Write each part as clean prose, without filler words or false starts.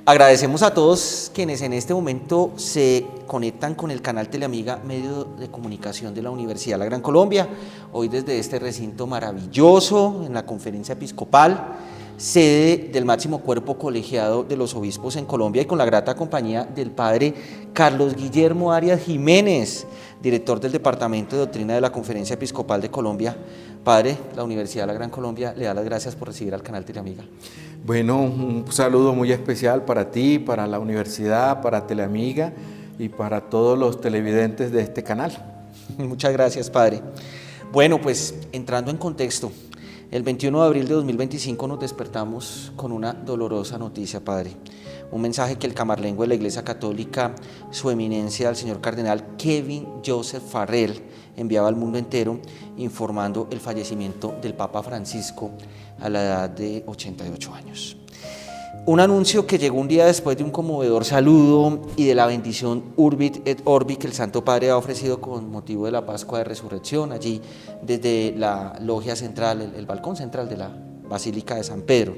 Agradecemos a todos quienes en este momento se conectan con el canal Teleamiga, medio de comunicación de la Universidad de la Gran Colombia, hoy desde este recinto maravilloso en la Conferencia Episcopal, sede del máximo cuerpo colegiado de los obispos en Colombia, y con la grata compañía del padre Carlos Guillermo Arias Jiménez, director del Departamento de Doctrina de la Conferencia Episcopal de Colombia. Padre, la Universidad de la Gran Colombia le da las gracias por recibir al canal Teleamiga. Bueno, un saludo muy especial para ti, para la universidad, para Teleamiga y para todos los televidentes de este canal. Muchas gracias, padre. Bueno, pues entrando en contexto, el 21 de abril de 2025 nos despertamos con una dolorosa noticia, padre. Un mensaje que el camarlengo de la Iglesia Católica, su eminencia, el señor cardenal Kevin Joseph Farrell, enviaba al mundo entero informando el fallecimiento del Papa Francisco a la edad de 88 años. Un anuncio que llegó un día después de un conmovedor saludo y de la bendición Urbit et Orbi que el Santo Padre ha ofrecido con motivo de la Pascua de Resurrección, allí desde la logia central, el balcón central de la Basílica de San Pedro.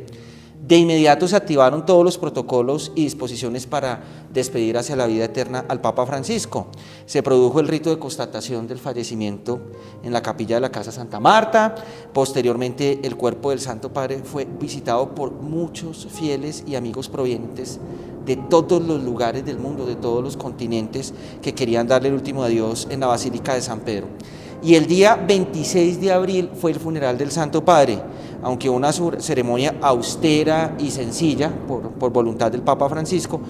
De inmediato se activaron todos los protocolos y disposiciones para despedir hacia la vida eterna al Papa Francisco. Se produjo el rito de constatación del fallecimiento en la capilla de la Casa Santa Marta. Posteriormente, el cuerpo del Santo Padre fue visitado por muchos fieles y amigos provenientes de todos los lugares del mundo, de todos los continentes, que querían darle el último adiós en la Basílica de San Pedro. Y el día 26 de abril fue el funeral del Santo Padre, aunque una ceremonia austera y sencilla por voluntad del Papa Francisco.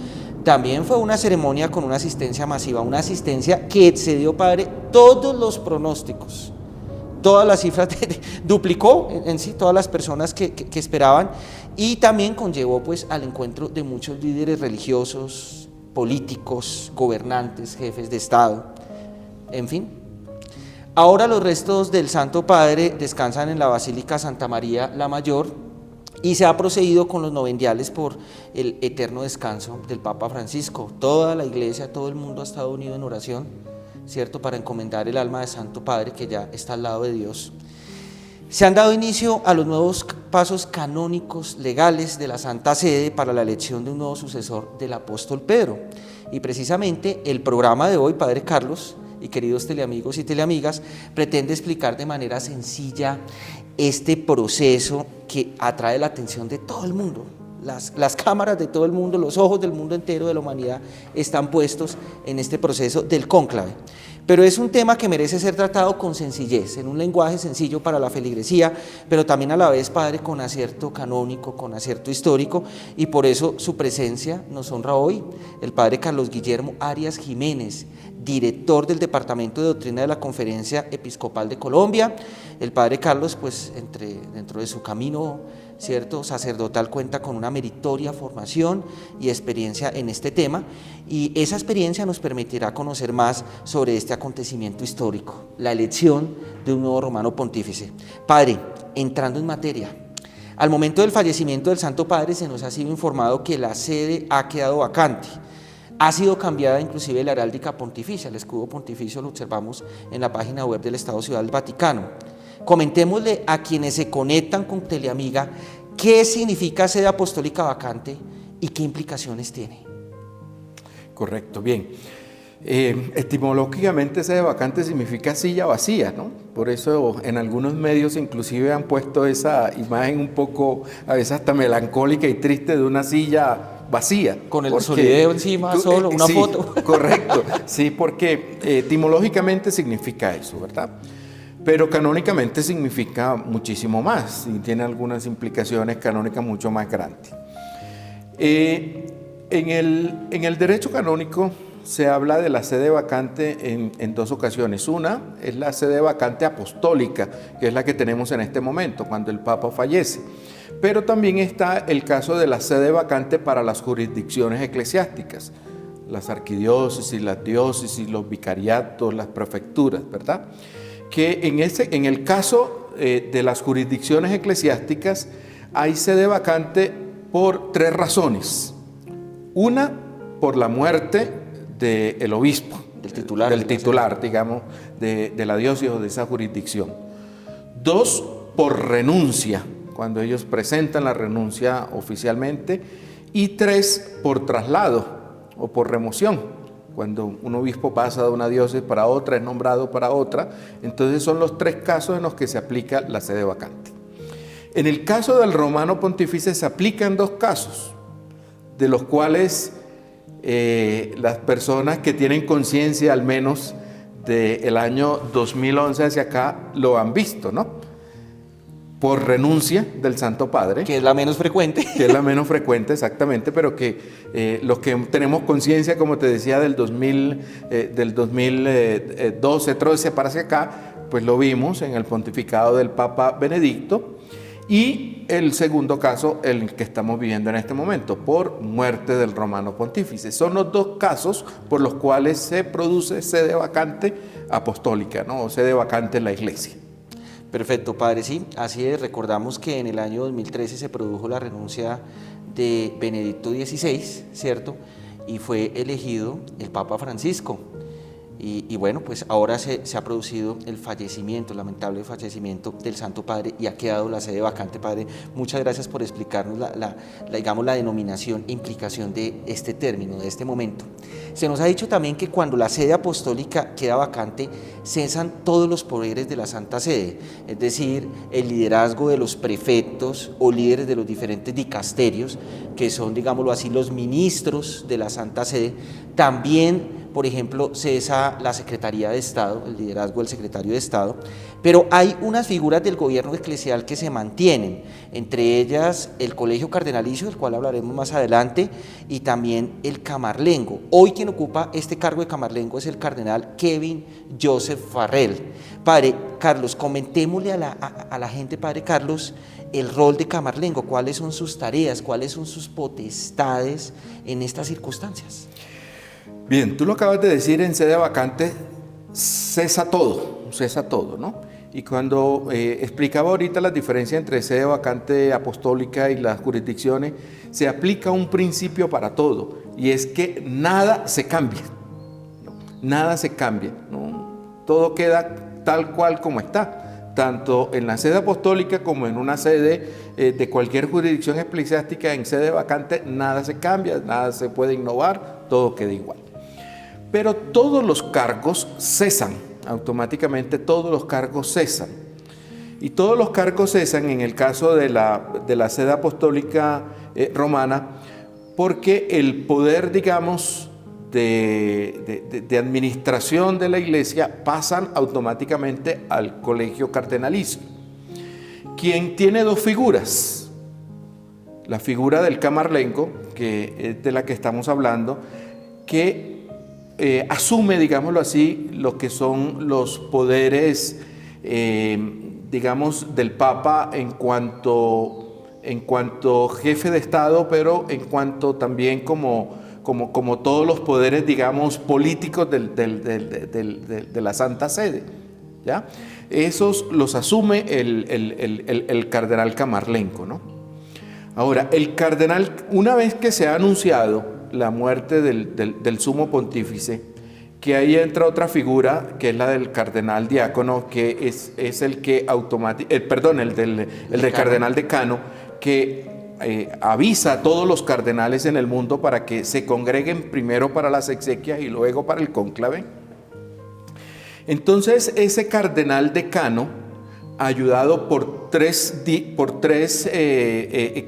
También fue una ceremonia con una asistencia masiva, una asistencia que excedió, padre, todos los pronósticos. Todas las cifras duplicó en sí todas las personas que esperaban, y también conllevó pues al encuentro de muchos líderes religiosos, políticos, gobernantes, jefes de Estado, en fin. Ahora los restos del Santo Padre descansan en la Basílica Santa María la Mayor, y se ha procedido con los novendiales por el eterno descanso del Papa Francisco. Toda la Iglesia, todo el mundo ha estado unido en oración, ¿cierto?, para encomendar el alma del Santo Padre, que ya está al lado de Dios. Se han dado inicio a los nuevos pasos canónicos legales de la Santa Sede para la elección de un nuevo sucesor del apóstol Pedro. Y precisamente el programa de hoy, Padre Carlos, y queridos teleamigos y teleamigas, pretende explicar de manera sencilla este proceso que atrae la atención de todo el mundo. Las cámaras de todo el mundo, los ojos del mundo entero, de la humanidad, están puestos en este proceso del cónclave. Pero es un tema que merece ser tratado con sencillez, en un lenguaje sencillo para la feligresía, pero también a la vez, padre, con acierto canónico, con acierto histórico, y por eso su presencia nos honra hoy, el padre Carlos Guillermo Arias Jiménez, director del Departamento de Doctrina de la Conferencia Episcopal de Colombia. El padre Carlos, pues dentro de su camino, ¿cierto?, sacerdotal, cuenta con una meritoria formación y experiencia en este tema, y esa experiencia nos permitirá conocer más sobre este acontecimiento histórico, la elección de un nuevo romano pontífice. Padre, entrando en materia, al momento del fallecimiento del Santo Padre se nos ha sido informado que la sede ha quedado vacante. Ha sido cambiada inclusive la heráldica pontificia, el escudo pontificio lo observamos en la página web del Estado Ciudad del Vaticano. Comentémosle a quienes se conectan con Teleamiga qué significa sede apostólica vacante y qué implicaciones tiene. Correcto, bien. Etimológicamente sede vacante significa silla vacía, ¿no? Por eso en algunos medios inclusive han puesto esa imagen un poco, a veces hasta melancólica y triste, de una silla vacía. Con el solideo encima, solo una foto. Correcto, sí, porque etimológicamente significa eso, ¿verdad? Pero canónicamente significa muchísimo más y tiene algunas implicaciones canónicas mucho más grandes. En el derecho canónico se habla de la sede vacante en dos ocasiones. Una es la sede vacante apostólica, que es la que tenemos en este momento, cuando el Papa fallece. Pero también está el caso de la sede vacante para las jurisdicciones eclesiásticas, las arquidiócesis, las diócesis, los vicariatos, las prefecturas, ¿verdad? Que en el caso de las jurisdicciones eclesiásticas hay sede vacante por tres razones. Una, por la muerte del obispo, del titular, digamos, de la diócesis o de esa jurisdicción. Dos, por renuncia, cuando ellos presentan la renuncia oficialmente. y 3 por traslado o por remoción. Cuando un obispo pasa de una diócesis para otra, es nombrado para otra, entonces son los 3 casos en los que se aplica la sede vacante. En el caso del romano pontífice se aplican 2 casos, de los cuales las personas que tienen conciencia al menos del año 2011 hacia acá lo han visto, ¿no? Por renuncia del Santo Padre. Que es la menos frecuente. Que es la menos frecuente, exactamente, pero que los que tenemos conciencia, como te decía, del 2012, 13 para hacia acá, pues lo vimos en el pontificado del Papa Benedicto. Y el segundo caso, el que estamos viviendo en este momento, por muerte del romano pontífice. Son los 2 casos por los cuales se produce sede vacante apostólica, ¿no? O sede vacante en la iglesia. Perfecto, padre, sí, así es. Recordamos que en el año 2013 se produjo la renuncia de Benedicto XVI, ¿cierto? Y fue elegido el Papa Francisco. Y bueno, pues ahora se ha producido el fallecimiento, el lamentable fallecimiento del Santo Padre, y ha quedado la sede vacante, padre. Muchas gracias por explicarnos digamos, la denominación e implicación de este término, de este momento. Se nos ha dicho también que cuando la sede apostólica queda vacante, cesan todos los poderes de la Santa Sede, es decir, el liderazgo de los prefectos o líderes de los diferentes dicasterios, que son, digámoslo así, los ministros de la Santa Sede. También, por ejemplo, cesa la Secretaría de Estado, el liderazgo del Secretario de Estado, pero hay unas figuras del gobierno eclesial que se mantienen, entre ellas el Colegio Cardenalicio, del cual hablaremos más adelante, y también el Camarlengo. Hoy quien ocupa este cargo de Camarlengo es el cardenal Kevin Joseph Farrell. Padre Carlos, comentémosle a la gente, padre Carlos, el rol de Camarlengo, cuáles son sus tareas, cuáles son sus potestades en estas circunstancias. Bien, tú lo acabas de decir, en sede vacante cesa todo, ¿no? Y cuando explicaba ahorita la diferencia entre sede vacante apostólica y las jurisdicciones, se aplica un principio para todo, y es que nada se cambia, ¿no? Nada se cambia, ¿no? Todo queda tal cual como está, tanto en la sede apostólica como en una sede de cualquier jurisdicción eclesiástica. En sede vacante nada se cambia, nada se puede innovar, todo queda igual. Pero todos los cargos cesan, automáticamente todos los cargos cesan. Y todos los cargos cesan en el caso de la sede apostólica romana, porque el poder, digamos, de administración de la iglesia pasan automáticamente al colegio cardenalicio, quien tiene 2 figuras. La figura del camarlengo, que es de la que estamos hablando, que asume, digámoslo así, lo que son los poderes, digamos, del Papa en cuanto jefe de Estado, pero en cuanto también como todos los poderes, digamos, políticos de la Santa Sede, ¿ya? Esos los asume el cardenal Camarlengo, ¿no? Ahora, el cardenal, una vez que se ha anunciado la muerte del sumo pontífice, que ahí entra otra figura, que es la del cardenal diácono, que es el que el del cardenal decano, que avisa a todos los cardenales en el mundo para que se congreguen primero para las exequias y luego para el cónclave. Entonces, ese cardenal decano, ayudado por tres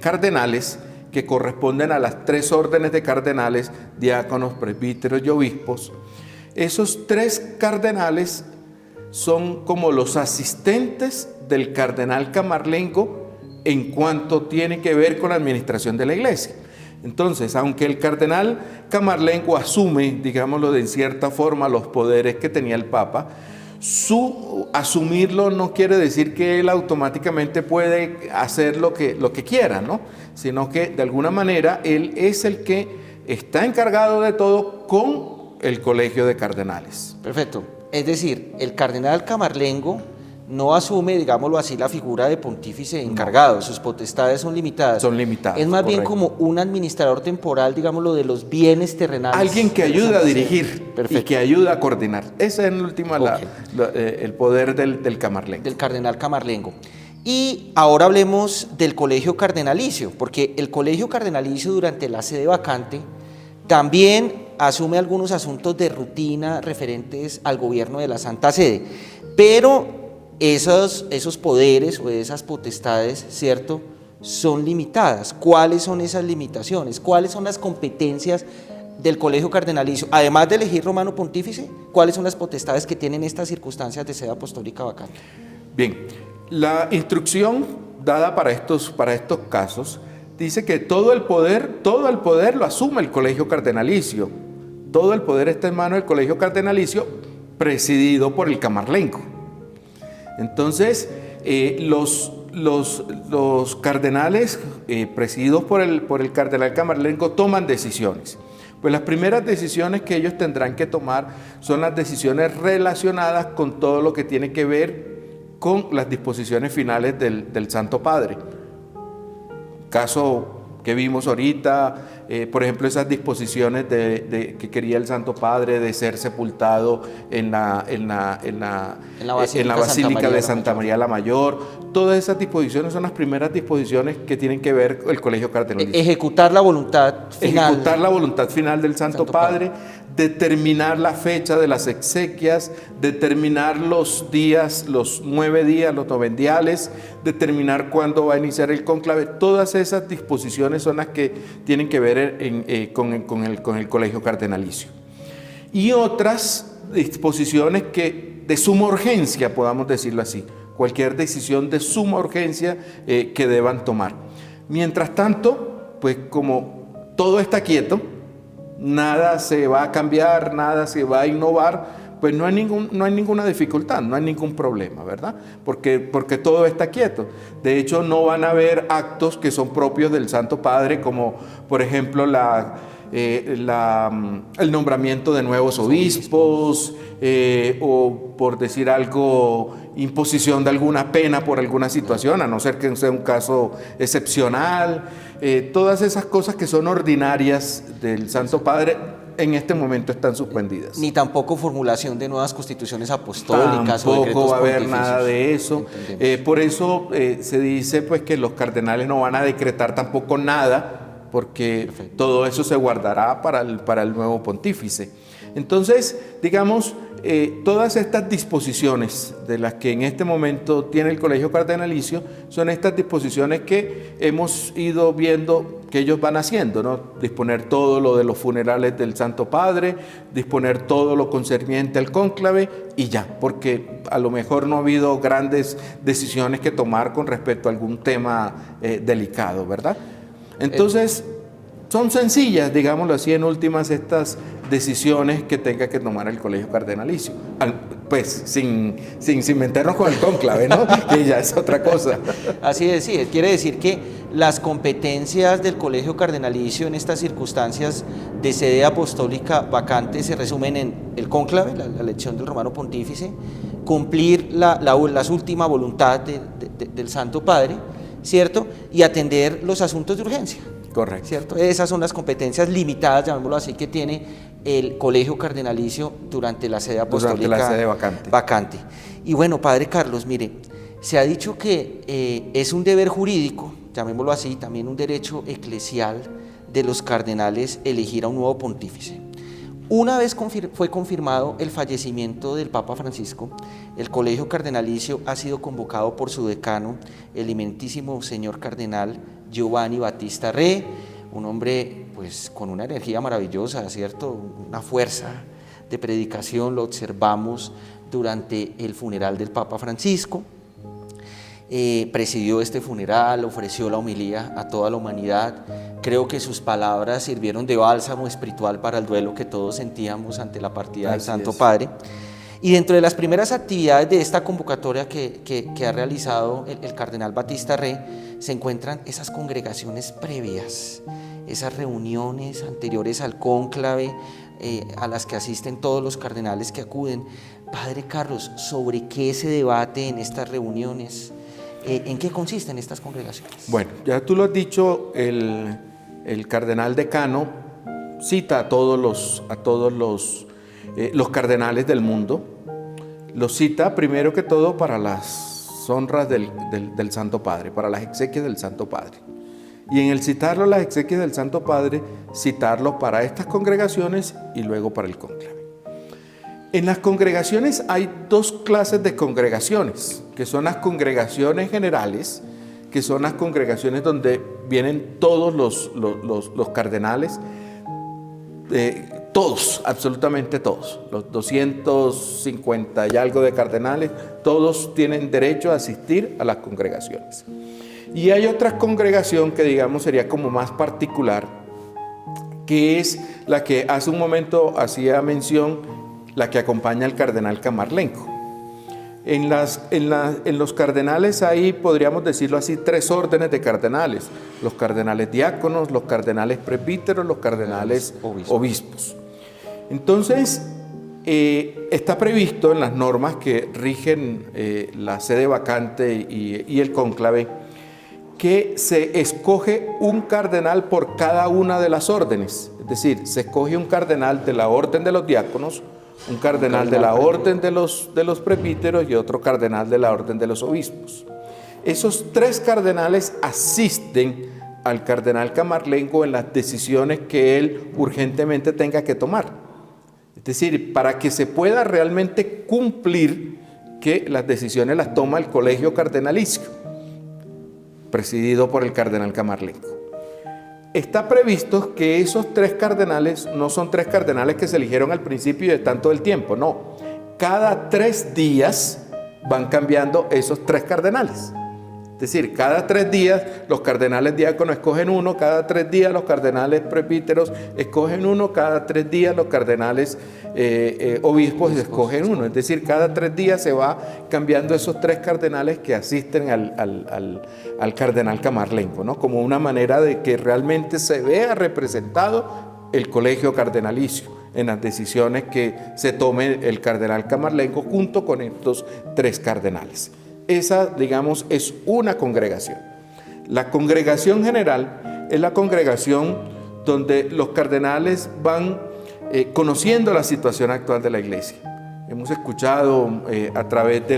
cardenales, que corresponden a las 3 órdenes de cardenales, diáconos, presbíteros y obispos. Esos 3 cardenales son como los asistentes del cardenal Camarlengo en cuanto tiene que ver con la administración de la iglesia. Entonces, aunque el cardenal Camarlengo asume, digámoslo de cierta forma, los poderes que tenía el Papa, su asumirlo no quiere decir que él automáticamente puede hacer lo que quiera, ¿no? Sino que de alguna manera él es el que está encargado de todo con el colegio de cardenales. Perfecto. Es decir, el cardenal Camarlengo no asume, digámoslo así, la figura de pontífice encargado, no. Sus potestades son limitadas. Son limitadas. Es más bien como un administrador temporal, digámoslo, de los bienes terrenales. Alguien que ayuda a dirigir. Perfecto. Y que ayuda a coordinar. Ese es en última el poder del Camarlengo. Del cardenal Camarlengo. Y ahora hablemos del colegio cardenalicio, porque el colegio cardenalicio durante la sede vacante también asume algunos asuntos de rutina referentes al gobierno de la Santa Sede, pero esos poderes o esas potestades, ¿cierto?, son limitadas. ¿Cuáles son esas limitaciones? ¿Cuáles son las competencias del colegio cardenalicio? Además de elegir romano pontífice, ¿cuáles son las potestades que tienen estas circunstancias de sede apostólica vacante? Bien, la instrucción dada para estos casos dice que todo el poder lo asume el colegio cardenalicio. Todo el poder está en manos del colegio cardenalicio, presidido por el camarlengo. Entonces, los cardenales presididos por el cardenal camarlengo toman decisiones. Pues las primeras decisiones que ellos tendrán que tomar son las decisiones relacionadas con todo lo que tiene que ver con las disposiciones finales del Santo Padre. Caso que vimos ahorita, por ejemplo, esas disposiciones que quería el Santo Padre de ser sepultado en la Basílica de Santa María la Mayor. Todas esas disposiciones son las primeras disposiciones que tienen que ver el colegio cardenalicio. Ejecutar la voluntad final. Ejecutar la voluntad final del Santo Padre, determinar la fecha de las exequias, determinar los días, los 9 días, los novendiales, determinar cuándo va a iniciar el cónclave. Todas esas disposiciones son las que tienen que ver con el colegio cardenalicio. Y otras disposiciones de suma urgencia, podamos decirlo así, cualquier decisión de suma urgencia que deban tomar. Mientras tanto, pues como todo está quieto, nada se va a cambiar, nada se va a innovar, pues no hay ninguna dificultad, no hay ningún problema, ¿verdad? Porque todo está quieto. De hecho, no van a haber actos que son propios del Santo Padre, como por ejemplo el nombramiento de nuevos obispos, o por decir algo, imposición de alguna pena por alguna situación, a no ser que sea un caso excepcional. Todas esas cosas que son ordinarias del Santo Padre en este momento están suspendidas. Ni tampoco formulación de nuevas constituciones apostólicas. Tampoco va a haber nada de eso. Por eso se dice pues que los cardenales no van a decretar tampoco nada, porque perfecto, todo eso se guardará para el nuevo pontífice. Entonces, digamos, todas estas disposiciones de las que en este momento tiene el colegio cardenalicio son estas disposiciones que hemos ido viendo que ellos van haciendo, ¿no? Disponer todo lo de los funerales del Santo Padre, disponer todo lo concerniente al cónclave y ya, porque a lo mejor no ha habido grandes decisiones que tomar con respecto a algún tema delicado, ¿verdad? Entonces, son sencillas, digámoslo así, en últimas, estas decisiones que tenga que tomar el colegio cardenalicio. Pues sin meternos con el cónclave, ¿no? Que ya es otra cosa. Así es, sí, quiere decir que las competencias del colegio cardenalicio en estas circunstancias de sede apostólica vacante se resumen en el cónclave, la elección del romano pontífice, cumplir la última voluntad del Santo Padre, ¿cierto? Y atender los asuntos de urgencia. Correcto. ¿Cierto? Esas son las competencias limitadas, llamémoslo así, que tiene el colegio cardenalicio durante la sede apostólica. Durante la sede vacante. Y bueno, Padre Carlos, mire, se ha dicho que es un deber jurídico, llamémoslo así, también un derecho eclesial de los cardenales elegir a un nuevo pontífice. Una vez fue confirmado el fallecimiento del Papa Francisco, el colegio cardenalicio ha sido convocado por su decano, el eminentísimo señor cardenal Giovanni Battista Re, un hombre pues con una energía maravillosa, ¿cierto? Una fuerza de predicación, lo observamos durante el funeral del Papa Francisco. Presidió este funeral, ofreció la homilía a toda la humanidad. Creo que sus palabras sirvieron de bálsamo espiritual para el duelo que todos sentíamos ante la partida del Santo Padre. Y dentro de las primeras actividades de esta convocatoria que ha realizado el cardenal Battista Re, se encuentran esas congregaciones previas, esas reuniones anteriores al cónclave, a las que asisten todos los cardenales que acuden. Padre Carlos, ¿sobre qué se debate en estas reuniones? ¿En qué consisten estas congregaciones? Bueno, ya tú lo has dicho, el cardenal decano cita a todos los cardenales del mundo. Los cita primero que todo para las las honras del Santo Padre, para las exequias del Santo Padre. Y en el citarlo a las exequias del Santo Padre, citarlo para estas congregaciones y luego para el cónclave. En las congregaciones hay dos clases de congregaciones, que son las congregaciones generales, que son las congregaciones donde vienen todos los cardenales, todos, absolutamente todos, los 250 y algo de cardenales, todos tienen derecho a asistir a las congregaciones. Y hay otra congregación que digamos sería como más particular, que es la que hace un momento hacía mención, la que acompaña al cardenal Camarlenco. En los cardenales hay, podríamos decirlo así, tres órdenes de cardenales: los cardenales diáconos, los cardenales presbíteros, los cardenales obispos. Entonces, está previsto en las normas que rigen la sede vacante y el cónclave que se escoge un cardenal por cada una de las órdenes. Es decir, se escoge un cardenal de la orden de los diáconos, un cardenal de la orden de los presbíteros y otro cardenal de la orden de los obispos. Esos tres cardenales asisten al cardenal Camarlengo en las decisiones que él urgentemente tenga que tomar. Es decir, para que se pueda realmente cumplir que las decisiones las toma el colegio cardenalicio, presidido por el cardenal Camarlengo. Está previsto que esos tres cardenales no son tres cardenales que se eligieron al principio y están todo el tiempo, no. Cada 3 días van cambiando esos tres cardenales. Es decir, cada 3 días los cardenales diáconos escogen uno, cada 3 días los cardenales presbíteros escogen uno, cada 3 días los cardenales obispos escogen uno. Es decir, cada 3 días se va cambiando esos tres cardenales que asisten al cardenal Camarlengo, ¿no? Como una manera de que realmente se vea representado el colegio cardenalicio en las decisiones que se tome el cardenal Camarlengo junto con estos tres cardenales. Esa, digamos, es una congregación. La congregación general es la congregación donde los cardenales van conociendo la situación actual de la iglesia. Hemos escuchado a través de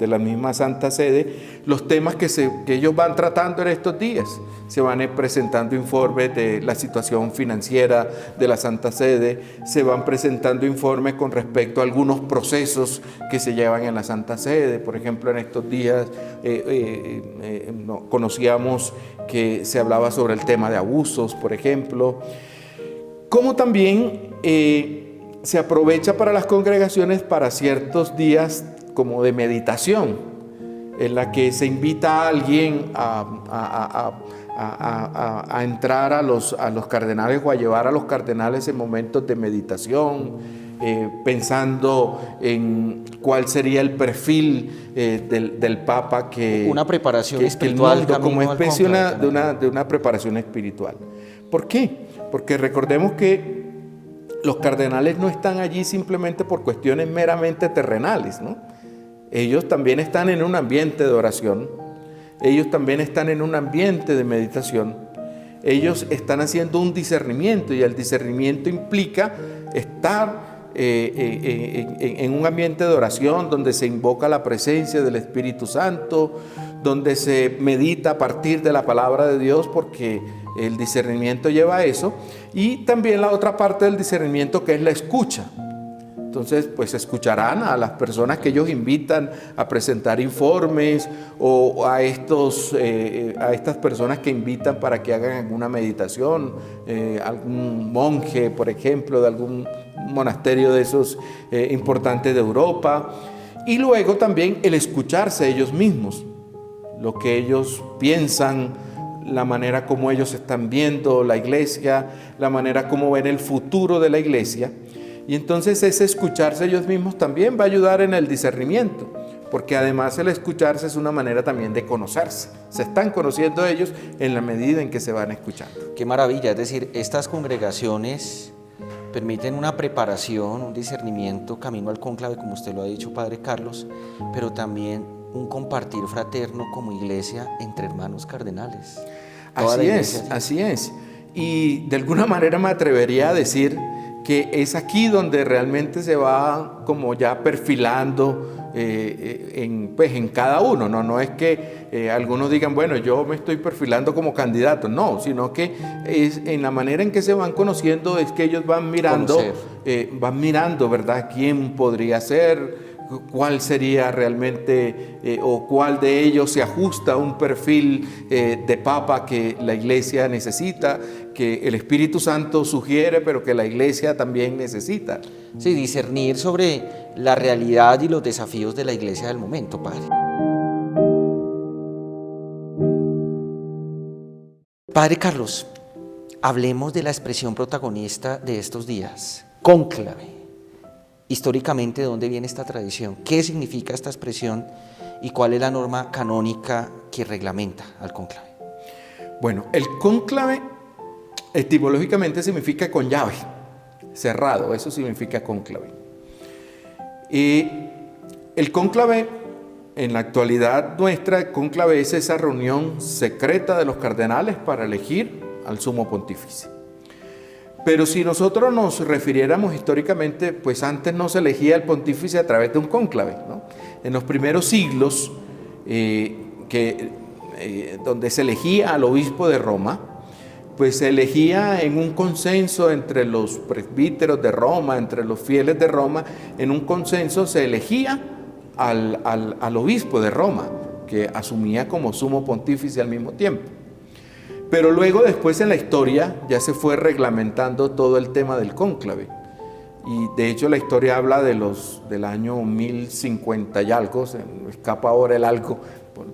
la misma Santa Sede los temas que ellos van tratando en estos días. Se van presentando informes de la situación financiera de la Santa Sede, se van presentando informes con respecto a algunos procesos que se llevan en la Santa Sede. Por ejemplo, en estos días conocíamos que se hablaba sobre el tema de abusos, por ejemplo. Como también se aprovecha para las congregaciones para ciertos días como de meditación, en la que se invita a alguien a entrar a los cardenales o a llevar a los cardenales en momentos de meditación, pensando en cuál sería el perfil del Papa que... Una preparación espiritual. Como especie de una preparación espiritual. ¿Por qué? Porque recordemos que los cardenales no están allí simplemente por cuestiones meramente terrenales, ¿no? Ellos también están en un ambiente de oración, ellos también están en un ambiente de meditación, ellos están haciendo un discernimiento, y el discernimiento implica estar en un ambiente de oración donde se invoca la presencia del Espíritu Santo, donde se medita a partir de la palabra de Dios, porque el discernimiento lleva a eso, y también la otra parte del discernimiento, que es la escucha. Entonces, pues escucharán a las personas que ellos invitan a presentar informes, o a estas personas que invitan para que hagan alguna meditación, algún monje, por ejemplo, de algún monasterio de esos importantes de Europa, y luego también el escucharse ellos mismos, lo que ellos piensan, la manera como ellos están viendo la iglesia, la manera como ven el futuro de la iglesia. Y entonces ese escucharse ellos mismos también va a ayudar en el discernimiento, porque además el escucharse es una manera también de conocerse. Se están conociendo ellos en la medida en que se van escuchando. Qué maravilla, es decir, estas congregaciones permiten una preparación, un discernimiento, camino al cónclave, como usted lo ha dicho, Padre Carlos, pero también un compartir fraterno como iglesia entre hermanos cardenales. Así es. Y de alguna manera me atrevería a decir que es aquí donde realmente se va como ya perfilando en cada uno. No es que algunos digan, bueno, yo me estoy perfilando como candidato, no, sino que es en la manera en que se van conociendo, es que ellos van mirando, ¿verdad?, quién podría ser, cuál sería realmente o cuál de ellos se ajusta a un perfil de papa que la iglesia necesita, que el Espíritu Santo sugiere, pero que la iglesia también necesita. Sí, discernir sobre la realidad y los desafíos de la iglesia del momento, padre. Padre Carlos, hablemos de la expresión protagonista de estos días, cónclave. Históricamente, ¿de dónde viene esta tradición? ¿Qué significa esta expresión y cuál es la norma canónica que reglamenta al cónclave? Bueno, el cónclave etimológicamente significa con llave, cerrado, eso significa cónclave. Y el cónclave, en la actualidad nuestra, el cónclave es esa reunión secreta de los cardenales para elegir al sumo pontífice. Pero si nosotros nos refiriéramos históricamente, pues antes no se elegía el pontífice a través de un cónclave, ¿no? En los primeros siglos, donde se elegía al obispo de Roma, pues se elegía en un consenso entre los presbíteros de Roma, entre los fieles de Roma, en un consenso se elegía al obispo de Roma, que asumía como sumo pontífice al mismo tiempo. Pero luego, después en la historia, ya se fue reglamentando todo el tema del cónclave. Y de hecho la historia habla del año 1050 y algo, se me escapa ahora el algo,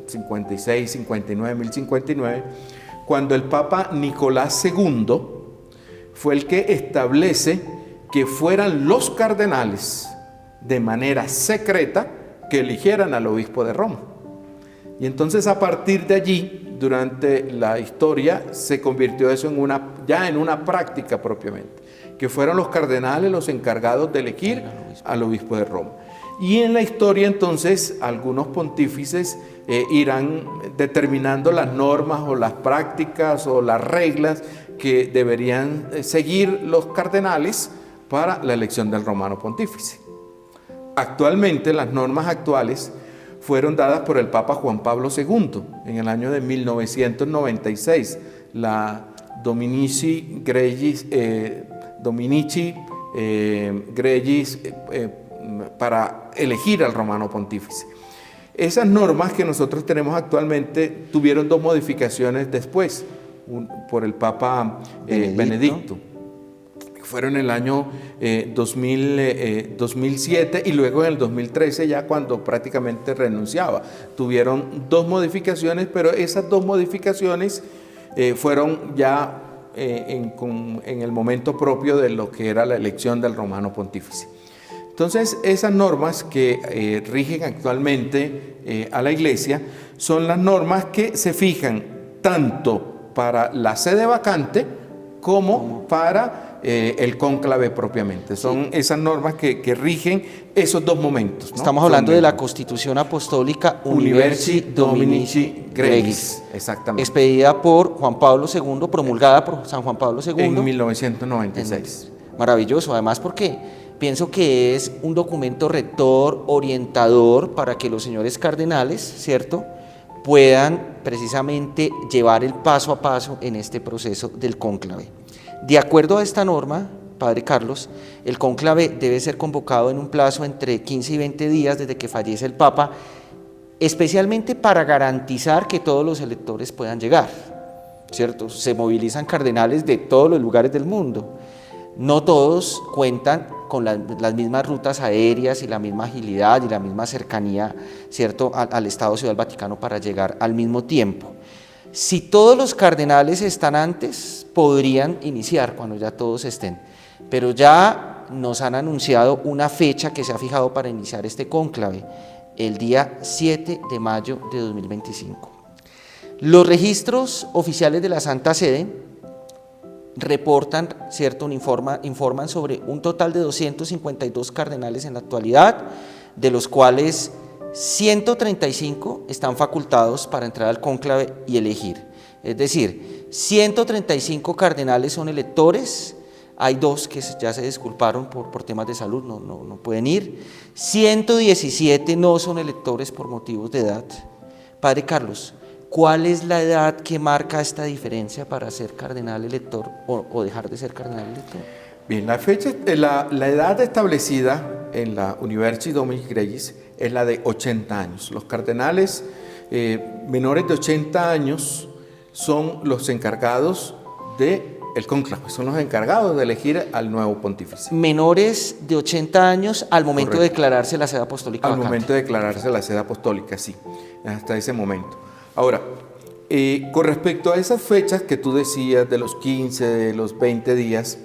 56, 59, 1059, cuando el Papa Nicolás II fue el que establece que fueran los cardenales de manera secreta que eligieran al obispo de Roma. Y entonces a partir de allí, durante la historia, se convirtió eso ya en una práctica propiamente, que fueron los cardenales los encargados de elegir al obispo de Roma. Y en la historia entonces algunos pontífices irán determinando las normas o las prácticas o las reglas que deberían seguir los cardenales para la elección del romano pontífice. Actualmente, las normas actuales fueron dadas por el Papa Juan Pablo II en el año de 1996, la Dominici Gregis para elegir al romano pontífice. Esas normas que nosotros tenemos actualmente tuvieron dos modificaciones después, por el Papa Benedicto. Fueron en el año 2007 y luego en el 2013, ya cuando prácticamente renunciaba. Tuvieron dos modificaciones, pero esas dos modificaciones fueron ya en el momento propio de lo que era la elección del romano pontífice. Entonces, esas normas que rigen actualmente a la Iglesia son las normas que se fijan tanto para la sede vacante como para el cónclave propiamente. Son esas normas que rigen esos dos momentos, ¿no? Estamos hablando de la Constitución Apostólica Universi Dominici Gregis, exactamente, expedida por Juan Pablo II, promulgada por San Juan Pablo II en 1996. Maravilloso, además porque pienso que es un documento rector, orientador para que los señores cardenales, ¿cierto?, puedan precisamente llevar el paso a paso en este proceso del cónclave. De acuerdo a esta norma, Padre Carlos, el cónclave debe ser convocado en un plazo entre 15 y 20 días desde que fallece el Papa, especialmente para garantizar que todos los electores puedan llegar, ¿cierto? Se movilizan cardenales de todos los lugares del mundo. No todos cuentan con las mismas rutas aéreas y la misma agilidad y la misma cercanía, ¿cierto?, al Estado Ciudad del Vaticano para llegar al mismo tiempo. Si todos los cardenales están antes, podrían iniciar cuando ya todos estén, pero ya nos han anunciado una fecha que se ha fijado para iniciar este cónclave, el día 7 de mayo de 2025. Los registros oficiales de la Santa Sede reportan, ¿cierto?, informan sobre un total de 252 cardenales en la actualidad, de los cuales 135 están facultados para entrar al cónclave y elegir. Es decir, 135 cardenales son electores, hay 2 que ya se disculparon por temas de salud, no pueden ir. 117 no son electores por motivos de edad. Padre Carlos, ¿cuál es la edad que marca esta diferencia para ser cardenal elector o dejar de ser cardenal elector? Bien, la edad establecida en la Universi Dominis Gregis es la de 80 años. Los cardenales menores de 80 años son los encargados del cónclave, son los encargados de elegir al nuevo pontífice. Menores de 80 años al momento Correcto. de declararse la sede apostólica Al vacante. momento de declararse la sede apostólica, sí, hasta ese momento. Ahora, con respecto a esas fechas que tú decías, de los 15, de los 20 días,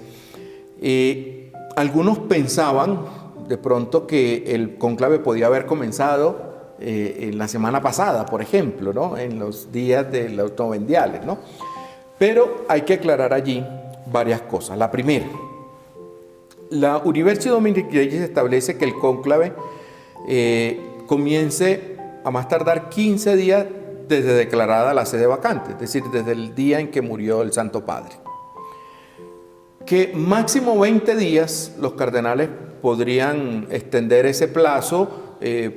algunos pensaban de pronto que el cónclave podía haber comenzado en la semana pasada, por ejemplo, ¿no? En los días de los novendiales, ¿no? Pero hay que aclarar allí varias cosas. La primera, la Universi Dominis Gregis establece que el cónclave comience a más tardar 15 días desde declarada la sede vacante, es decir, desde el día en que murió el Santo Padre. Que máximo 20 días los cardenales podrían extender ese plazo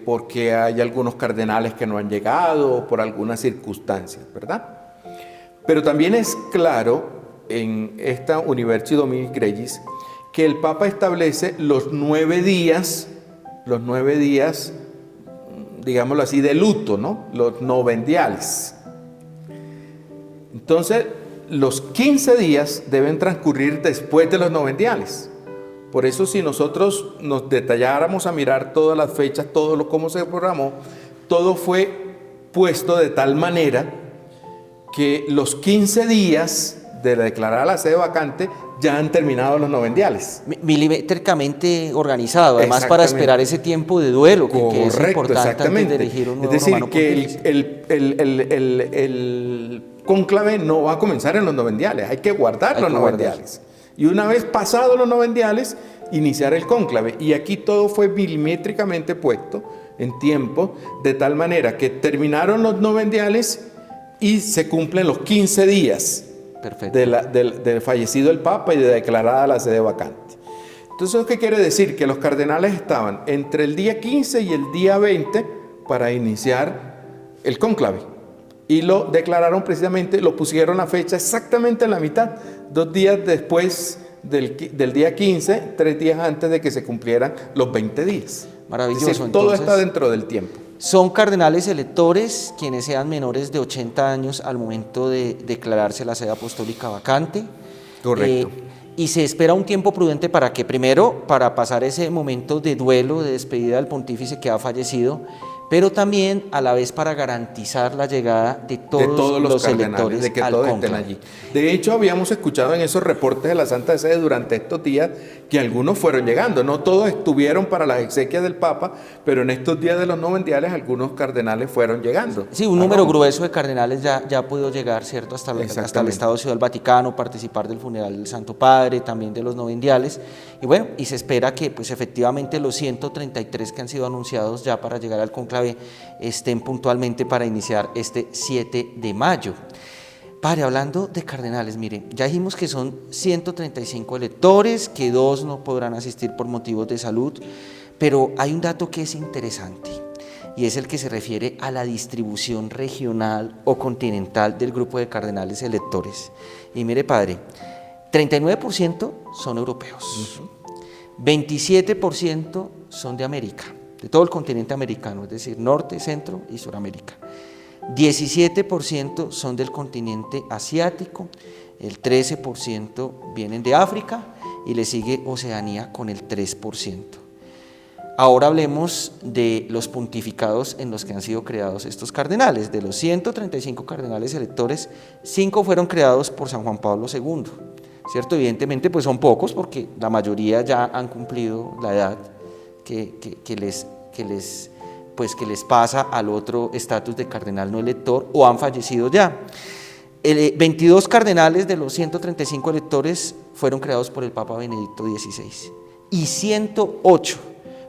porque hay algunos cardenales que no han llegado o por algunas circunstancias, ¿verdad? Pero también es claro en esta Universi Dominis Gregis que el Papa establece los 9 días, digámoslo así, de luto, ¿no? Los novendiales. Entonces, los 15 días deben transcurrir después de los novendiales. Por eso, si nosotros nos detalláramos a mirar todas las fechas, cómo se programó, todo fue puesto de tal manera que los 15 días de declarar la sede vacante ya han terminado los novendiales. Milimétricamente organizado, además para esperar ese tiempo de duelo que es importante antes de elegir un nuevo romano pontífice. Es decir, que el cónclave no va a comenzar en los novendiales, hay que guardar los novendiales. Y una vez pasados los novendiales, iniciar el cónclave. Y aquí todo fue milimétricamente puesto en tiempo, de tal manera que terminaron los novendiales y se cumplen los 15 días del fallecido el Papa y de declarada la sede vacante. Entonces, ¿qué quiere decir? Que los cardenales estaban entre el día 15 y el día 20 para iniciar el cónclave. Y lo declararon precisamente, lo pusieron la fecha exactamente en la mitad, 2 días después del día 15, 3 días antes de que se cumplieran los 20 días. Maravilloso. Es decir, todo está dentro del tiempo. Son cardenales electores quienes sean menores de 80 años al momento de declararse la sede apostólica vacante. Correcto. Y se espera un tiempo prudente para que, primero, para pasar ese momento de duelo, de despedida del pontífice que ha fallecido, pero también a la vez para garantizar la llegada de todos los electores de que al todos estén cónclave. allí. De hecho, habíamos escuchado en esos reportes de la Santa Sede durante estos días que algunos fueron llegando. No todos estuvieron para las exequias del Papa, pero en estos días de los novendiales algunos cardenales fueron llegando. Sí, un número grueso de cardenales ya ha podido llegar, ¿cierto? Hasta el Estado Ciudad del Vaticano, participar del funeral del Santo Padre, también de los novendiales. Y bueno, y se espera que pues efectivamente los 133 que han sido anunciados ya para llegar al cónclave estén puntualmente para iniciar este 7 de mayo. Padre, hablando de cardenales, mire, ya dijimos que son 135 electores, que 2 no podrán asistir por motivos de salud, pero hay un dato que es interesante y es el que se refiere a la distribución regional o continental del grupo de cardenales electores. Y mire, Padre, 39% son europeos, 27% son de América, de todo el continente americano, es decir, Norte, Centro y Suramérica. 17% son del continente asiático, el 13% vienen de África y le sigue Oceanía con el 3%. Ahora hablemos de los pontificados en los que han sido creados estos cardenales. De los 135 cardenales electores, 5 fueron creados por San Juan Pablo II, ¿cierto? Evidentemente pues son pocos porque la mayoría ya han cumplido la edad que les pasa al otro estatus de cardenal no elector o han fallecido ya. 22 cardenales de los 135 electores fueron creados por el Papa Benedicto XVI y 108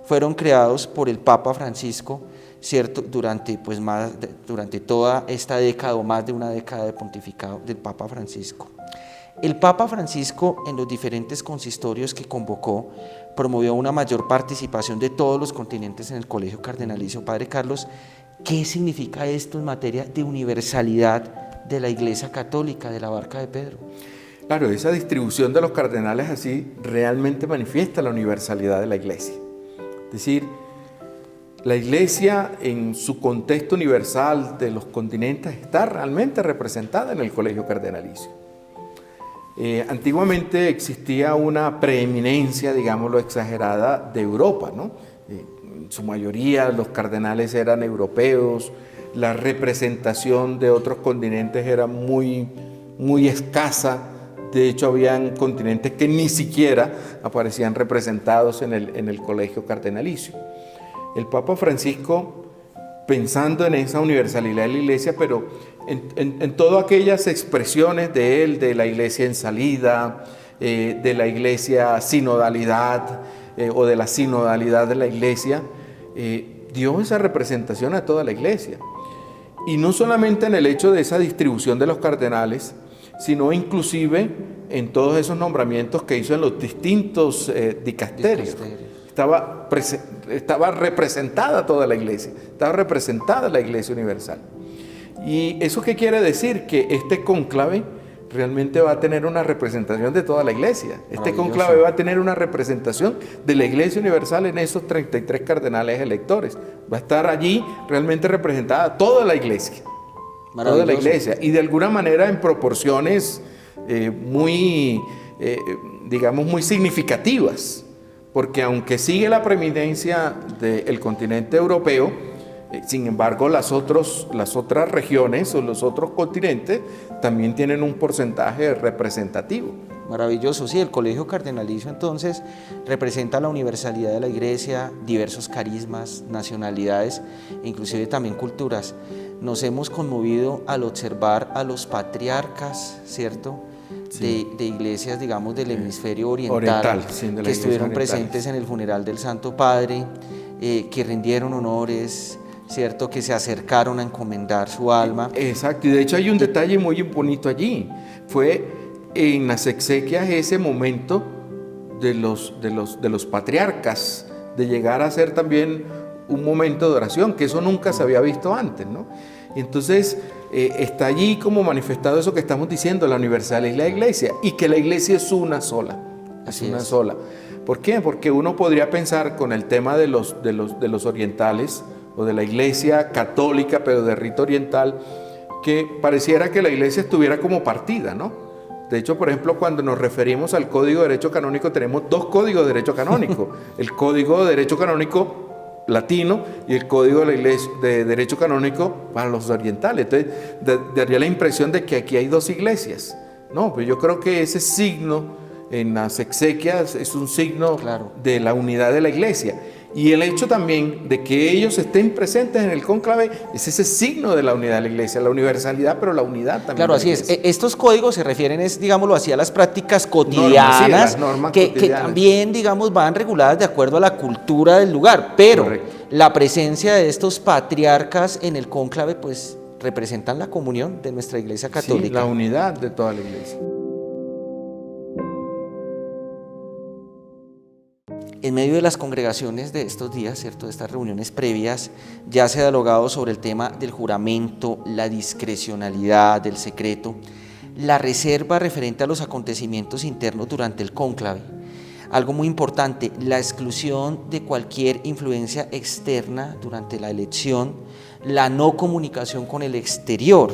fueron creados por el Papa Francisco, ¿cierto? Durante toda esta década o más de una década de pontificado del Papa Francisco. El Papa Francisco, en los diferentes consistorios que convocó, promovió una mayor participación de todos los continentes en el Colegio Cardenalicio. Padre Carlos, ¿qué significa esto en materia de universalidad de la Iglesia Católica, de la Barca de Pedro? Claro, esa distribución de los cardenales así realmente manifiesta la universalidad de la Iglesia. Es decir, la Iglesia en su contexto universal de los continentes está realmente representada en el Colegio Cardenalicio. Antiguamente existía una preeminencia, digámoslo, exagerada de Europa, ¿no? En su mayoría los cardenales eran europeos, la representación de otros continentes era muy escasa. De hecho, habían continentes que ni siquiera aparecían representados en el Colegio Cardenalicio. El Papa Francisco, pensando en esa universalidad de la Iglesia, pero en todas aquellas expresiones de él, de la Iglesia en salida, de la Iglesia sinodalidad o de la sinodalidad de la Iglesia, dio esa representación a toda la Iglesia. Y no solamente en el hecho de esa distribución de los cardenales, sino inclusive en todos esos nombramientos que hizo en los distintos dicasterios. Estaba representada toda la Iglesia, estaba representada la Iglesia Universal. ¿Y eso qué quiere decir? Que este cónclave realmente va a tener una representación de toda la Iglesia. Este cónclave va a tener una representación de la Iglesia Universal en esos 33 cardenales electores. Va a estar allí realmente representada toda la Iglesia. Toda la Iglesia. Y de alguna manera en proporciones digamos, muy significativas. Porque aunque sigue la preeminencia del continente europeo, sin embargo las otras regiones o los otros continentes también tienen un porcentaje representativo. Maravilloso, sí, el Colegio Cardenalicio entonces representa la universalidad de la Iglesia, diversos carismas, nacionalidades, inclusive también culturas. Nos hemos conmovido al observar a los patriarcas, ¿cierto?, sí, de iglesias, digamos, del hemisferio oriental sí, que estuvieron presentes en el funeral del Santo Padre, que rindieron honores, ¿cierto?, que se acercaron a encomendar su alma. Exacto, y de hecho hay un detalle muy bonito allí. Fue en las exequias ese momento de los patriarcas, de llegar a ser también un momento de oración, que eso nunca se había visto antes, ¿no? Y entonces está allí como manifestado eso que estamos diciendo, la universalidad de la Iglesia, y que la Iglesia es una sola. Es una sola. ¿Por qué? Porque uno podría pensar con el tema de los orientales o de la Iglesia católica, pero de rito oriental, que pareciera que la Iglesia estuviera como partida, ¿no? De hecho, por ejemplo, cuando nos referimos al Código de Derecho Canónico, tenemos dos códigos de derecho canónico. El Código de Derecho Canónico latino y el Código de la Iglesia de Derecho Canónico para los orientales. Entonces, daría la impresión de que aquí hay dos iglesias. No, pero yo creo que ese signo en las exequias es un signo de la unidad de la Iglesia. Y el hecho también de que ellos estén presentes en el cónclave es ese signo de la unidad de la Iglesia, la universalidad, pero la unidad también. Claro, así es. Estos códigos se refieren, digámoslo así, a las prácticas cotidianas, normas cotidianas, que también, digamos, van reguladas de acuerdo a la cultura del lugar, pero la presencia de estos patriarcas en el cónclave, pues, representan la comunión de nuestra Iglesia Católica. Sí, la unidad de toda la Iglesia. En medio de las congregaciones de estos días, ¿cierto?, de estas reuniones previas, ya se ha dialogado sobre el tema del juramento, la discrecionalidad, del secreto, la reserva referente a los acontecimientos internos durante el cónclave. Algo muy importante, la exclusión de cualquier influencia externa durante la elección, la no comunicación con el exterior.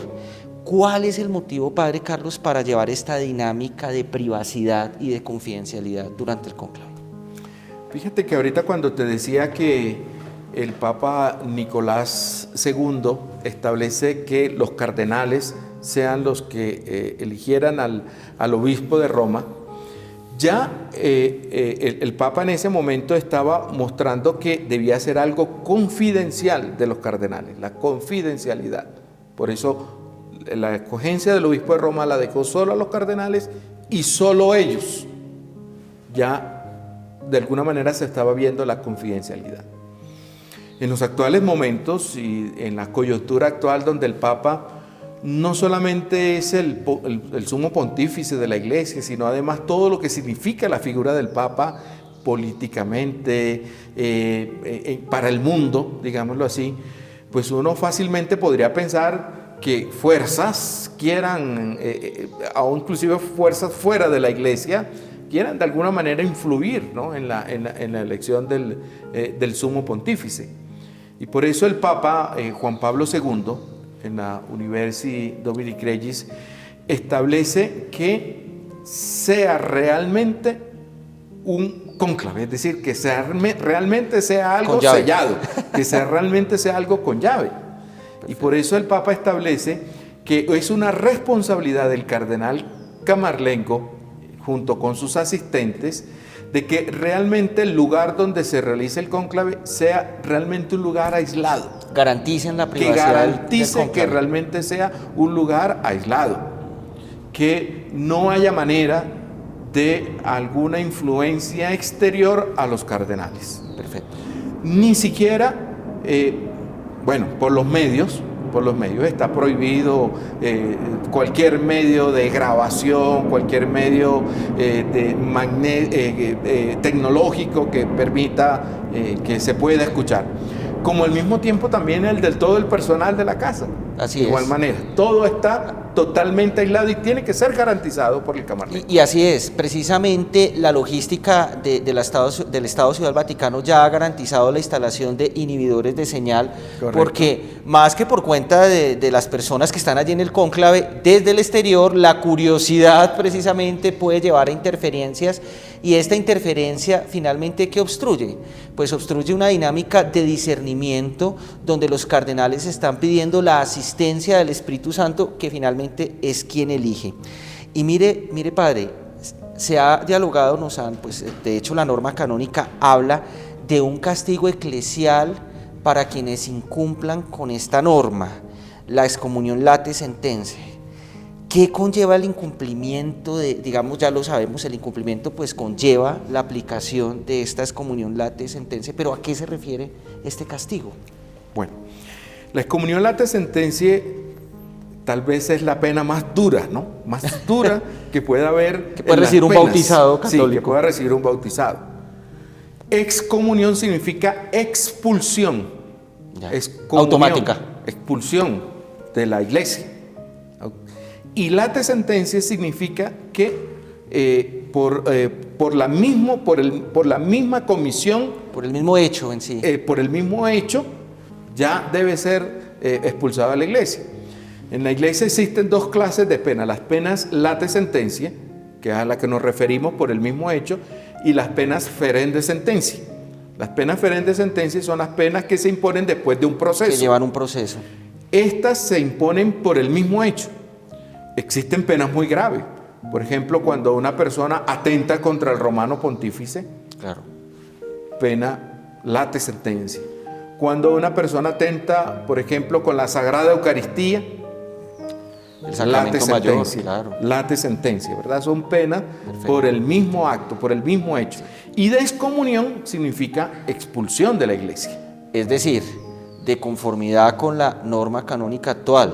¿Cuál es el motivo, Padre Carlos, para llevar esta dinámica de privacidad y de confidencialidad durante el cónclave? Fíjate que ahorita cuando te decía que el Papa Nicolás II establece que los cardenales sean los que eligieran al obispo de Roma, ya el Papa en ese momento estaba mostrando que debía ser algo confidencial de los cardenales, la confidencialidad. Por eso la escogencia del obispo de Roma la dejó solo a los cardenales y solo ellos. Ya de alguna manera se estaba viendo la confidencialidad. En los actuales momentos y en la coyuntura actual donde el Papa no solamente es el sumo pontífice de la Iglesia, sino además todo lo que significa la figura del Papa políticamente, para el mundo, digámoslo así, pues uno fácilmente podría pensar que fuerzas quieran, o inclusive fuerzas fuera de la Iglesia, quieran de alguna manera influir, ¿no?, en la elección del sumo pontífice. Y por eso el Papa Juan Pablo II, en la Universi Dominici Regis, establece que sea realmente un cónclave, es decir, que realmente sea algo sellado, que realmente sea algo con llave. Perfecto. Y por eso el Papa establece que es una responsabilidad del cardenal Camarlengo, junto con sus asistentes, de que realmente el lugar donde se realice el cónclave sea realmente un lugar aislado. Garanticen la privacidad. Que garantice que realmente sea un lugar aislado. Que no haya manera de alguna influencia exterior a los cardenales. Perfecto. Ni siquiera, por los medios está prohibido cualquier medio de grabación, cualquier medio tecnológico que permita que se pueda escuchar. Como al mismo tiempo también todo el personal de la casa. Así de igual manera, todo está totalmente aislado y tiene que ser garantizado por el Camarlengo. Y así es, precisamente la logística del Estado Ciudad del Vaticano ya ha garantizado la instalación de inhibidores de señal. Correcto. Porque más que por cuenta de las personas que están allí en el cónclave, desde el exterior la curiosidad precisamente puede llevar a interferencias, y esta interferencia finalmente ¿qué obstruye? Pues obstruye una dinámica de discernimiento donde los cardenales están pidiendo la asistencia del Espíritu Santo, que finalmente es quien elige. Y mire padre, se ha dialogado, de hecho la norma canónica habla de un castigo eclesial para quienes incumplan con esta norma, la excomunión late sentencia. ¿Qué conlleva el incumplimiento digamos, ya lo sabemos, el incumplimiento pues conlleva la aplicación de esta excomunión late sentencia, pero ¿a qué se refiere este castigo? Bueno, la excomunión late sentencia tal vez es la pena más dura, ¿no? Más dura que pueda haber. Que pueda recibir un bautizado católico. Sí, que pueda recibir un bautizado. Excomunión significa expulsión. Automática. Expulsión de la iglesia. Y late sentencia significa que por la misma comisión, por el mismo hecho en sí, por el mismo hecho, ya debe ser expulsado de la iglesia. En la iglesia existen dos clases de penas: las penas late sentencia, que es a la que nos referimos por el mismo hecho, y las penas ferende sentencia. Las penas ferende sentencia son las penas que se imponen después de un proceso. Que llevan un proceso. Estas se imponen por el mismo hecho. Existen penas muy graves. Por ejemplo, cuando una persona atenta contra el romano pontífice, claro, pena late sentencia. Cuando una persona atenta, por ejemplo, con la Sagrada Eucaristía, el sacramento mayor, claro, late sentencia, ¿verdad? Son penas por el mismo acto, por el mismo hecho. Y descomunión significa expulsión de la iglesia. Es decir, de conformidad con la norma canónica actual,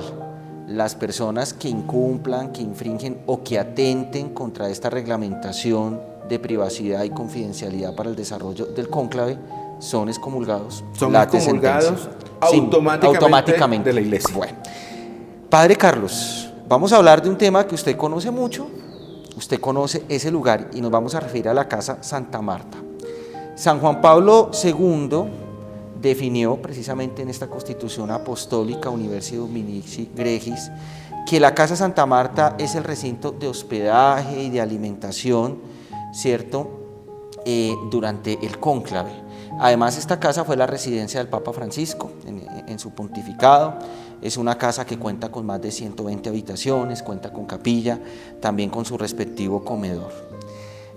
las personas que incumplan, que infringen o que atenten contra esta reglamentación de privacidad y confidencialidad para el desarrollo del cónclave son excomulgados. Son excomulgados automáticamente de la iglesia. Bueno, Padre Carlos, vamos a hablar de un tema que usted conoce mucho. Usted conoce ese lugar y nos vamos a referir a la Casa Santa Marta. San Juan Pablo II definió precisamente en esta Constitución Apostólica Universi Dominici Regis que la Casa Santa Marta es el recinto de hospedaje y de alimentación, ¿cierto?, durante el cónclave. Además, esta casa fue la residencia del Papa Francisco en su pontificado. Es una casa que cuenta con más de 120 habitaciones, cuenta con capilla, también con su respectivo comedor.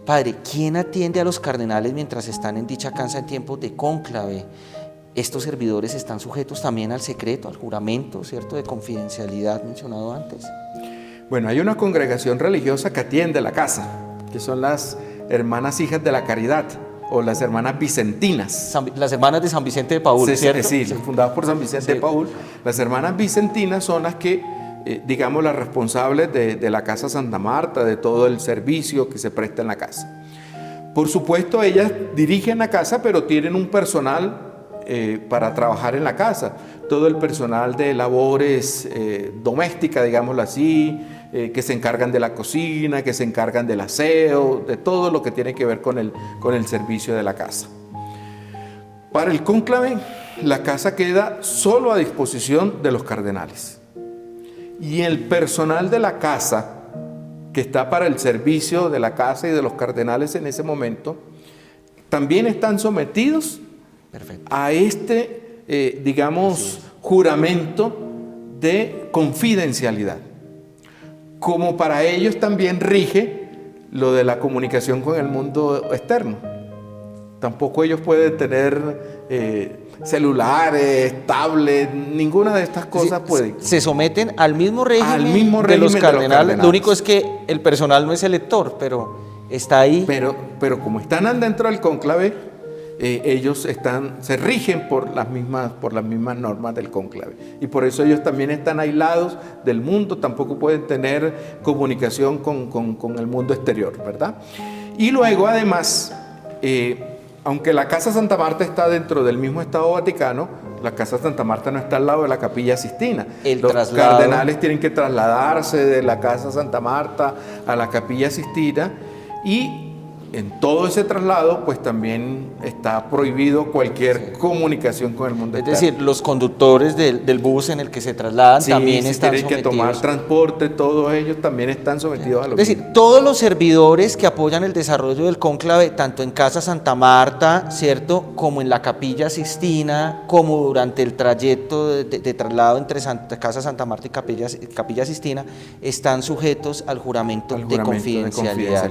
Padre, ¿quién atiende a los cardenales mientras están en dicha casa en tiempos de cónclave? Estos servidores están sujetos también al secreto, al juramento, ¿cierto?, de confidencialidad mencionado antes. Bueno, hay una congregación religiosa que atiende la casa, que son las Hermanas Hijas de la Caridad, o las Hermanas Vicentinas. Las Hermanas de San Vicente de Paúl, ¿cierto? Sí, fundadas por San Vicente de Paúl. Las Hermanas Vicentinas son las que digamos, las responsables de la Casa Santa Marta, de todo el servicio que se presta en la casa. Por supuesto, ellas dirigen la casa, pero tienen un personal para trabajar en la casa. Todo el personal de labores domésticas, digámoslo así, que se encargan de la cocina, que se encargan del aseo, de todo lo que tiene que ver con el servicio de la casa. Para el cónclave, la casa queda solo a disposición de los cardenales. Y el personal de la casa, que está para el servicio de la casa y de los cardenales en ese momento, también están sometidos a este, digamos, juramento de confidencialidad. Como para ellos también rige lo de la comunicación con el mundo externo. Tampoco ellos pueden tener celulares, tablets, ninguna de estas cosas puede. Se someten al mismo régimen de los cardenales. Lo único es que el personal no es elector, pero está ahí. Pero como están dentro del cónclave, ellos se rigen por las mismas normas del cónclave. Y por eso ellos también están aislados del mundo, tampoco pueden tener comunicación con el mundo exterior, ¿verdad? Y luego, además, aunque la Casa Santa Marta está dentro del mismo Estado Vaticano, la Casa Santa Marta no está al lado de la Capilla Sistina. Los cardenales tienen que trasladarse de la Casa Santa Marta a la Capilla Sistina, y en todo ese traslado, pues también está prohibido cualquier comunicación con el mundo externo. Es decir, los conductores del bus en el que se trasladan también están sometidos. Tienen que tomar transporte, todos ellos también están sometidos a lo mismo. Es decir, todos los servidores que apoyan el desarrollo del cónclave, tanto en Casa Santa Marta, ¿cierto?, como en la Capilla Sistina, como durante el trayecto de traslado entre Casa Santa Marta y Capilla Sistina, están sujetos al juramento de confidencialidad.